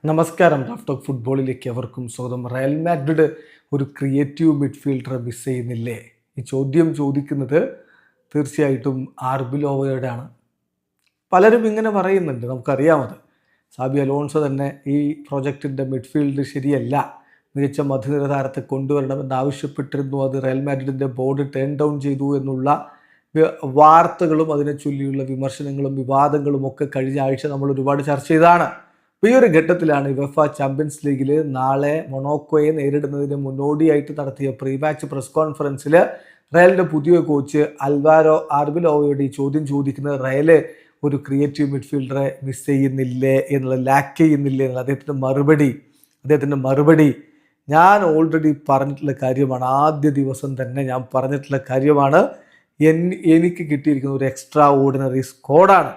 നമസ്കാരം. Raf talk ഫുട്ബോളിലേക്ക് അവർക്കും സ്വാഗതം. റയൽ മാഡ്രിഡ് ഒരു ക്രിയേറ്റീവ് മിഡ്ഫീൽഡറെ മിസ് ചെയ്യുന്നില്ലേ? ഈ ചോദ്യം ചോദിക്കുന്നത് തീർച്ചയായിട്ടും ആർബിലോവയോടാണ്. പലരും ഇങ്ങനെ പറയുന്നുണ്ട്, നമുക്കറിയാമത്. സാബി അലോൺസോ തന്നെ ഈ പ്രോജക്റ്റിൻ്റെ മിഡ്ഫീൽഡ് ശരിയല്ല, മികച്ച മധ്യനിര താരത്തെ കൊണ്ടുവരണമെന്ന് ആവശ്യപ്പെട്ടിരുന്നു. അത് റയൽ മാഡ്രിഡിൻ്റെ ബോർഡ് ടേൺ ഡൗൺ ചെയ്തു എന്നുള്ള വാർത്തകളും അതിനെ ചൊല്ലിയുള്ള വിമർശനങ്ങളും വിവാദങ്ങളും ഒക്കെ കഴിഞ്ഞ ആഴ്ച നമ്മൾ ഒരുപാട് ചർച്ച ചെയ്തതാണ്. ഈ ഒരു ഘട്ടത്തിലാണ് യുവേഫ ചാമ്പ്യൻസ് ലീഗിൽ നാളെ മൊണോക്കോയെ നേരിടുന്നതിന് മുന്നോടിയായിട്ട് നടത്തിയ പ്രീ മാച്ച് പ്രസ് കോൺഫറൻസിൽ റയലിൻ്റെ പുതിയ കോച്ച് അൽവാരോ ആർബിലോവയോട് ഈ ചോദ്യം ചോദിക്കുന്നത് റയല് ഒരു ക്രിയേറ്റീവ് മിഡ്ഫീൽഡറെ മിസ് ചെയ്യുന്നില്ലേ എന്നുള്ള, ലാക്ക് ചെയ്യുന്നില്ലേ എന്നുള്ള അദ്ദേഹത്തിൻ്റെ മറുപടി ഞാൻ ഓൾറെഡി പറഞ്ഞിട്ടുള്ള കാര്യമാണ്. ആദ്യ ദിവസം തന്നെ ഞാൻ പറഞ്ഞിട്ടുള്ള കാര്യമാണ്. എനിക്ക് കിട്ടിയിരിക്കുന്ന ഒരു എക്സ്ട്രാ ഓർഡിനറി സ്ക്വാഡാണ്.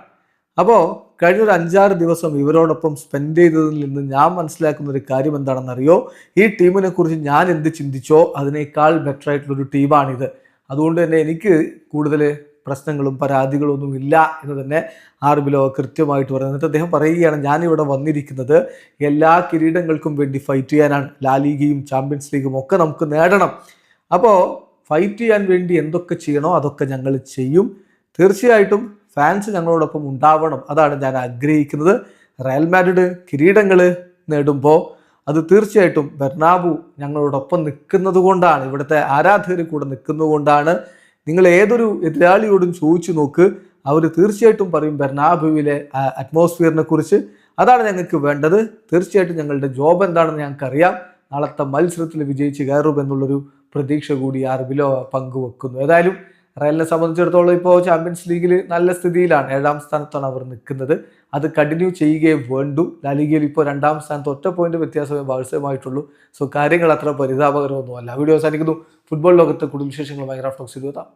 അപ്പോൾ കഴിഞ്ഞ ഒരു 5-6 ദിവസം ഇവരോടൊപ്പം സ്പെൻഡ് ചെയ്തതിൽ നിന്ന് ഞാൻ മനസ്സിലാക്കുന്ന ഒരു കാര്യം എന്താണെന്നറിയോ? ഈ ടീമിനെ കുറിച്ച് ഞാൻ എന്ത് ചിന്തിച്ചോ അതിനേക്കാൾ ബെറ്റർ ആയിട്ടുള്ളൊരു ടീമാണിത്. അതുകൊണ്ട് തന്നെ എനിക്ക് കൂടുതൽ പ്രശ്നങ്ങളും പരാതികളും ഒന്നും ഇല്ല എന്ന് തന്നെ ആർബിലോ കൃത്യമായിട്ട് പറയുന്നത്. എന്നിട്ട് അദ്ദേഹം പറയുകയാണ്, ഞാനിവിടെ വന്നിരിക്കുന്നത് എല്ലാ കിരീടങ്ങൾക്കും വേണ്ടി ഫൈറ്റ് ചെയ്യാനാണ്. ലാലീഗയും ചാമ്പ്യൻസ് ലീഗും ഒക്കെ നമുക്ക് നേടണം. അപ്പോൾ ഫൈറ്റ് ചെയ്യാൻ വേണ്ടി എന്തൊക്കെ ചെയ്യണോ അതൊക്കെ ഞങ്ങൾ ചെയ്യും. തീർച്ചയായിട്ടും ഫാൻസ് ഞങ്ങളോടൊപ്പം ഉണ്ടാവണം, അതാണ് ഞാൻ ആഗ്രഹിക്കുന്നത്. റയൽ മാഡ്രിഡ് കിരീടങ്ങൾ നേടുമ്പോൾ അത് തീർച്ചയായിട്ടും ബെർണാബു ഞങ്ങളോടൊപ്പം നിൽക്കുന്നത് കൊണ്ടാണ്, ഇവിടുത്തെ ആരാധകർ കൂടെ നിൽക്കുന്നത് കൊണ്ടാണ്. നിങ്ങൾ ഏതൊരു എതിരാളിയോടും ചോദിച്ചു നോക്ക്, അവർ തീർച്ചയായിട്ടും പറയും ബെർണാബുവിലെ അറ്റ്മോസ്ഫിയറിനെ കുറിച്ച്. അതാണ് ഞങ്ങൾക്ക് വേണ്ടത്. തീർച്ചയായിട്ടും ഞങ്ങളുടെ ജോബ് എന്താണെന്ന് ഞങ്ങൾക്കറിയാം. നാളത്തെ മത്സരത്തിൽ വിജയിച്ച് കയറും എന്നുള്ളൊരു പ്രതീക്ഷ കൂടി ആർബിലോ പങ്കുവെക്കുന്നു. ഏതായാലും റയലിനെ സംബന്ധിച്ചിടത്തോളം ഇപ്പോൾ ചാമ്പ്യൻസ് ലീഗിൽ നല്ല സ്ഥിതിയിലാണ്. 7ാം സ്ഥാനത്താണ് അവർ നിൽക്കുന്നത്. അത് കണ്ടിന്യൂ ചെയ്യുകയേ വേണ്ടു. ലാലിഗയിൽ ഇപ്പോൾ 2ാം സ്ഥാനത്ത് 1 പോയിന്റ് വ്യത്യാസമേ ബാഴ്സയുമായിട്ടുള്ളൂ. സോ കാര്യങ്ങൾ അത്ര പരിതാപകരമൊന്നുമല്ല. വീഡിയോ അവസാനിക്കുന്നു. ഫുട്ബോൾ ലോകത്തെ കൂടുതൽ വിശേഷങ്ങളുമായി റാഫ് ടോക്സിൽ എത്താം.